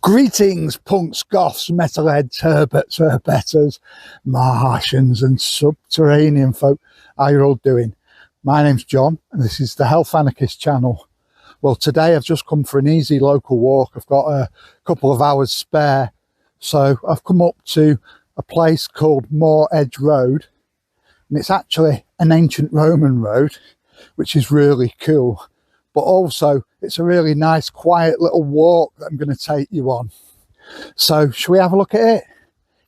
Greetings, punks, goths, metalheads, herberts, herbetters, Martians and subterranean folk. How you all doing? My name's John and this is the Health Anarchist channel. Well, today I've just come for an easy local walk. I've got a couple of hours spare. So I've come up to a place called Moor Edge Road. And it's actually an ancient Roman road, which is really cool. But also it's a really nice quiet little walk that I'm going to take you on. So shall we have a look at it?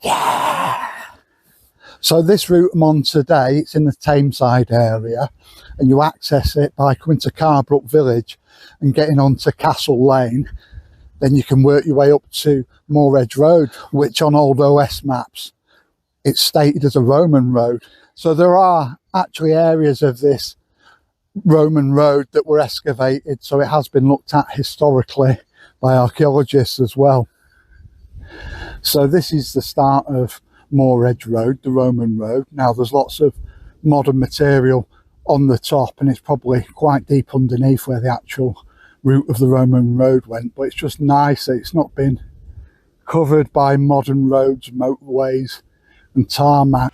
Yeah! So this route I'm on today, it's in the Tameside area, and you access it by coming to Carbrook Village and getting onto Castle Lane. Then you can work your way up to Moor Edge Road, which on old OS maps it's stated as a Roman road. So there are actually areas of this Roman road that were excavated, so it has been looked at historically by archaeologists as well. So this is the start of Moor Edge Road, the Roman road. Now there's lots of modern material on the top and it's probably quite deep underneath where the actual route of the Roman road went, but it's just nice that it's not been covered by modern roads, motorways and tarmac.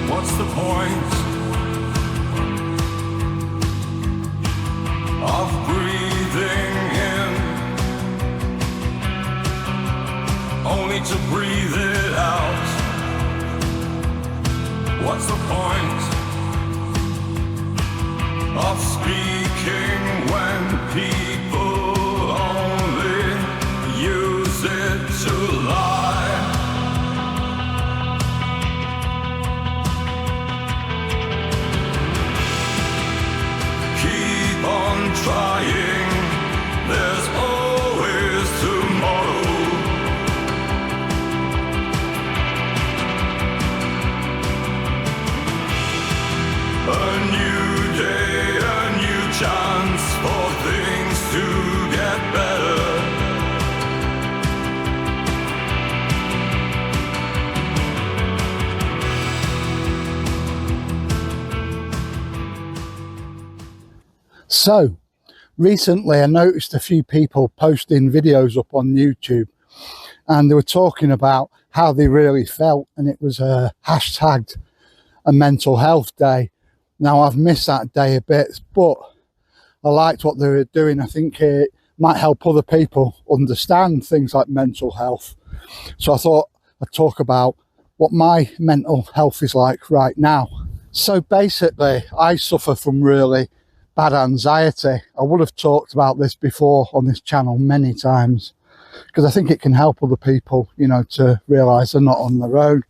What's the point of breathing in, only to breathe it out? What's the point of speaking when people only use it to lie? Trying, there's always tomorrow. A new day, a new chance for things to get better. So recently I noticed a few people posting videos up on YouTube and they were talking about how they really felt, and it was hashtagged a mental health day. Now I've missed that day a bit, but I liked what they were doing. I think it might help other people understand things like mental health. So I thought I'd talk about what my mental health is like right now. So basically I suffer from really bad anxiety. I would have talked about this before on this channel many times because I think it can help other people, you know, to realise they're not on their own.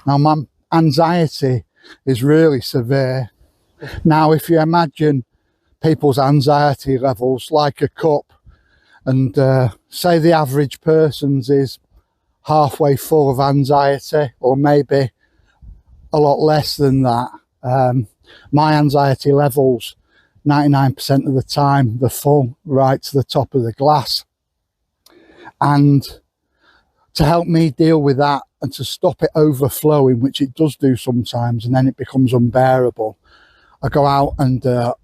Now my anxiety is really severe. Now if you imagine people's anxiety levels like a cup, and say the average person's is halfway full of anxiety or maybe a lot less than that, my anxiety levels 99% of the time they're full right to the top of the glass. And to help me deal with that and to stop it overflowing, which it does do sometimes and then it becomes unbearable, I go out in the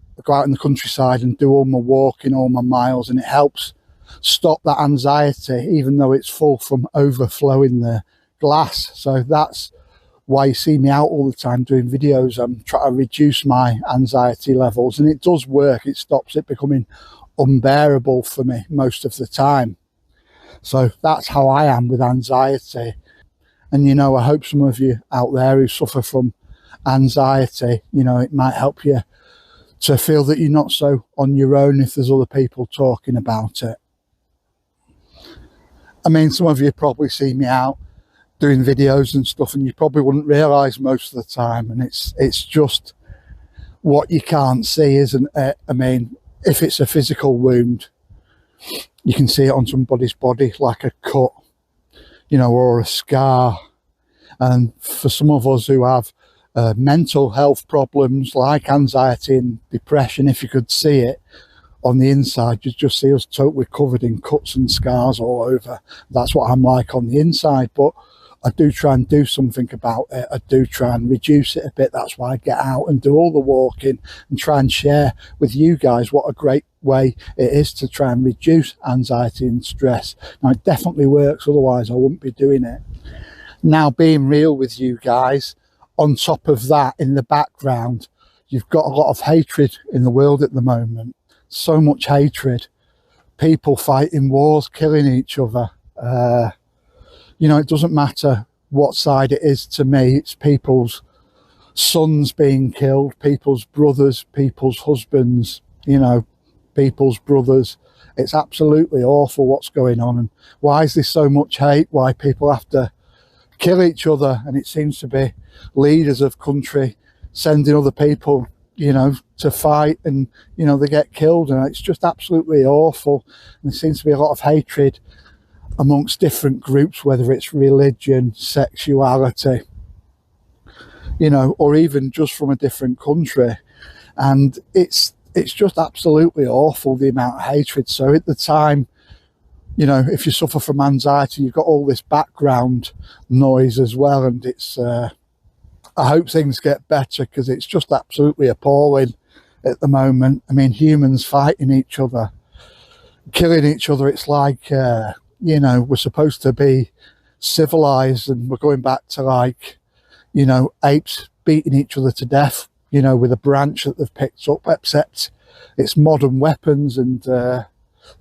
countryside and do all my walking, all my miles, and it helps stop that anxiety even though it's full from overflowing the glass. So that's why you see me out all the time doing videos. I'm trying to reduce my anxiety levels and it does work. It stops it becoming unbearable for me most of the time. So that's how I am with anxiety. And you know, I hope some of you out there who suffer from anxiety, you know, it might help you to feel that you're not so on your own if there's other people talking about it. I mean, some of you probably see me out doing videos and stuff and you probably wouldn't realise most of the time, and it's just what you can't see, isn't it? I mean, if it's a physical wound you can see it on somebody's body like a cut, you know, or a scar. And for some of us who have mental health problems like anxiety and depression, if you could see it on the inside, you'd just see us totally covered in cuts and scars all over. That's what I'm like on the inside, but I do try and do something about it. I do try and reduce it a bit. That's why I get out and do all the walking and try and share with you guys what a great way it is to try and reduce anxiety and stress. Now, it definitely works, otherwise I wouldn't be doing it. Now, being real with you guys, on top of that, in the background, you've got a lot of hatred in the world at the moment. So much hatred. People fighting wars, killing each other. You know, it doesn't matter what side it is to me. It's people's sons being killed, people's brothers, people's husbands, you know, people's brothers. It's absolutely awful what's going on. And why is there so much hate? Why people have to kill each other? And it seems to be leaders of country sending other people, you know, to fight, and, you know, they get killed, and it's just absolutely awful. And there seems to be a lot of hatred amongst different groups, whether it's religion, sexuality, you know, or even just from a different country. And it's just absolutely awful, the amount of hatred. So at the time, you know, if you suffer from anxiety, you've got all this background noise as well, and it's I hope things get better, because it's just absolutely appalling at the moment. I mean, humans fighting each other, killing each other. It's like, you know, we're supposed to be civilized, and we're going back to, like, you know, apes beating each other to death, you know, with a branch that they've picked up, except it's modern weapons, and there's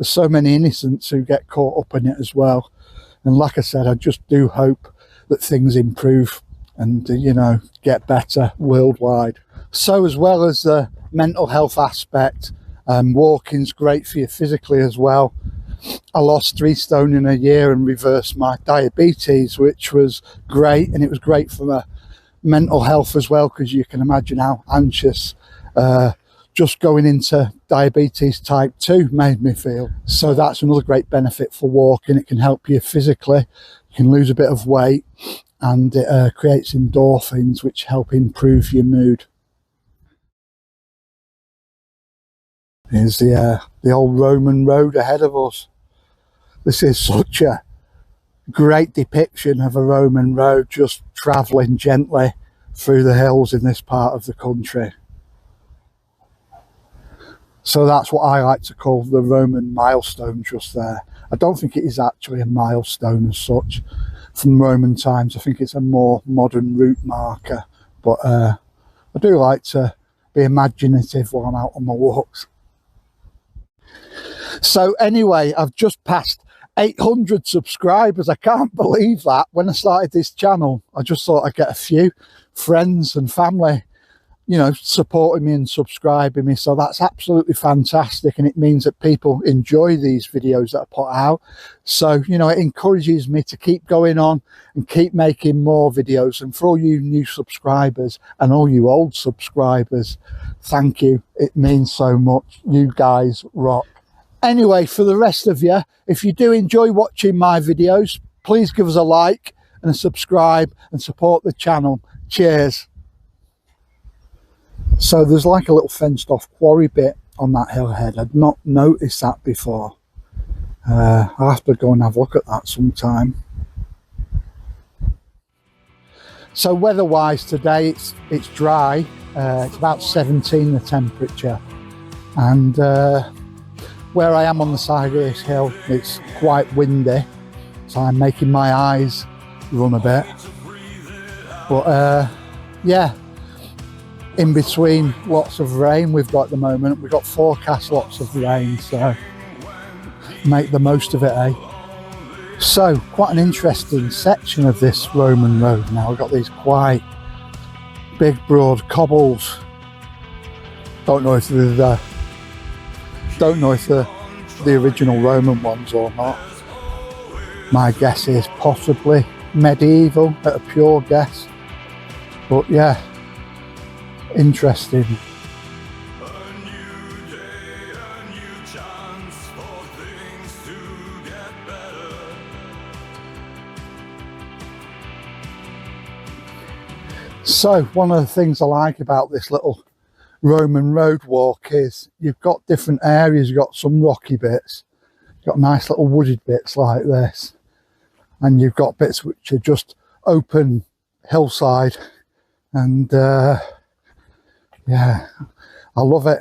so many innocents who get caught up in it as well. And like I said, I just do hope that things improve and, you know, get better worldwide. So, as well as the mental health aspect, walking's great for you physically as well. I lost 3 stone in a year and reversed my diabetes, which was great, and it was great for my mental health as well, because you can imagine how anxious just going into diabetes type 2 made me feel. So that's another great benefit for walking. It can help you physically, you can lose a bit of weight, and it creates endorphins, which help improve your mood. Here's the old Roman road ahead of us. This is such a great depiction of a Roman road, just travelling gently through the hills in this part of the country. So that's what I like to call the Roman milestone just there. I don't think it is actually a milestone as such from Roman times. I think it's a more modern route marker, but I do like to be imaginative while I'm out on my walks. So anyway, I've just passed 800 subscribers. I can't believe that. When I started this channel, I just thought I'd get a few friends and family, you know, supporting me and subscribing me. So that's absolutely fantastic, and it means that people enjoy these videos that I put out. So, you know, it encourages me to keep going on and keep making more videos. And for all you new subscribers and all you old subscribers, thank you. It means so much. You guys rock. Anyway, for the rest of you, if you do enjoy watching my videos, please give us a like and a subscribe and support the channel. Cheers. So there's like a little fenced off quarry bit on that hill ahead. I'd not noticed that before. I'll have to go and have a look at that sometime. So weather-wise today, it's dry. It's about 17 the temperature, and where I am on the side of this hill, it's quite windy, so I'm making my eyes run a bit. But yeah, in between lots of rain we've got at the moment. We've got forecast lots of rain, so make the most of it, eh? So quite an interesting section of this Roman road now. We've got these quite big broad cobbles. Don't know if they're the original Roman ones or not. My guess is possibly medieval, at a pure guess. But yeah, interesting. So one of the things I like about this little Roman road walk is you've got different areas. You've got some rocky bits, you've got nice little wooded bits like this, and you've got bits which are just open hillside, and yeah, I love it.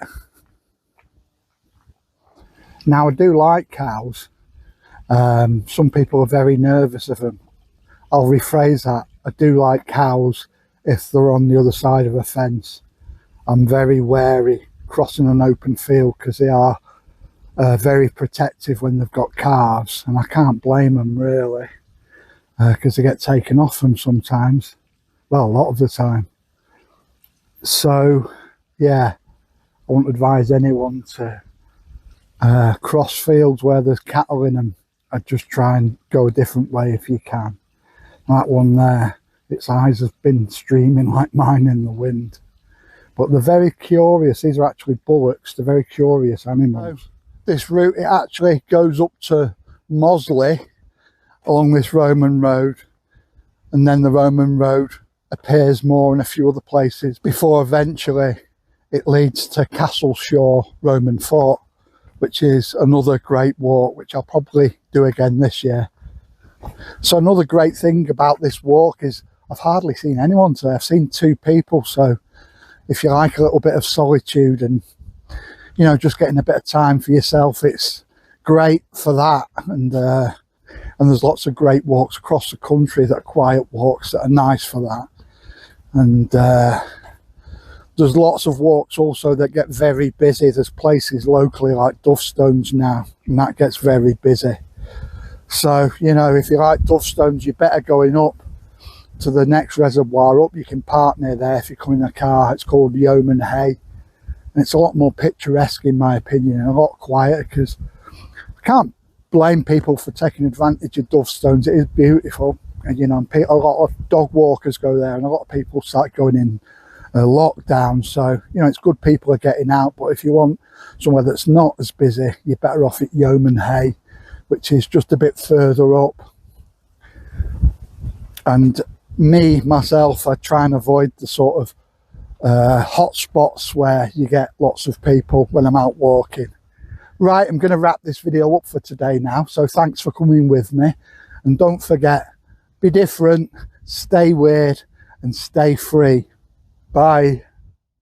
Now, I do like cows. Some people are very nervous of them. I'll rephrase that. I do like cows if they're on the other side of a fence. I'm very wary crossing an open field because they are very protective when they've got calves, and I can't blame them really, because they get taken off them sometimes, well, a lot of the time. So yeah, I won't advise anyone to cross fields where there's cattle in them. I'd just try and go a different way if you can. That one there, its eyes have been streaming like mine in the wind. But they're very curious. These are actually bullocks. They're very curious animals. This route, it actually goes up to Mosley along this Roman road, and then the Roman road appears more in a few other places before eventually it leads to Castleshaw Roman Fort, which is another great walk, which I'll probably do again this year. So another great thing about this walk is I've hardly seen anyone today. I've seen 2 people. So if you like a little bit of solitude and, you know, just getting a bit of time for yourself, it's great for that. And there's lots of great walks across the country that are quiet walks that are nice for that. And there's lots of walks also that get very busy. There's places locally like Duffstones now, and that gets very busy. So, you know, if you like Duffstones, you're better going up to the next reservoir up. You can park near there if you come in a car. It's called Yeoman Hay, and it's a lot more picturesque in my opinion, and a lot quieter, because I can't blame people for taking advantage of Duffstones. It is beautiful, and you know, a lot of dog walkers go there, and a lot of people start going in lockdown. So, you know, it's good people are getting out, but if you want somewhere that's not as busy, you're better off at Yeoman Hay, which is just a bit further up. And myself, I try and avoid the sort of hot spots where you get lots of people when I'm out walking. Right, I'm going to wrap this video up for today now. So thanks for coming with me. And don't forget, be different, stay weird, and stay free. Bye.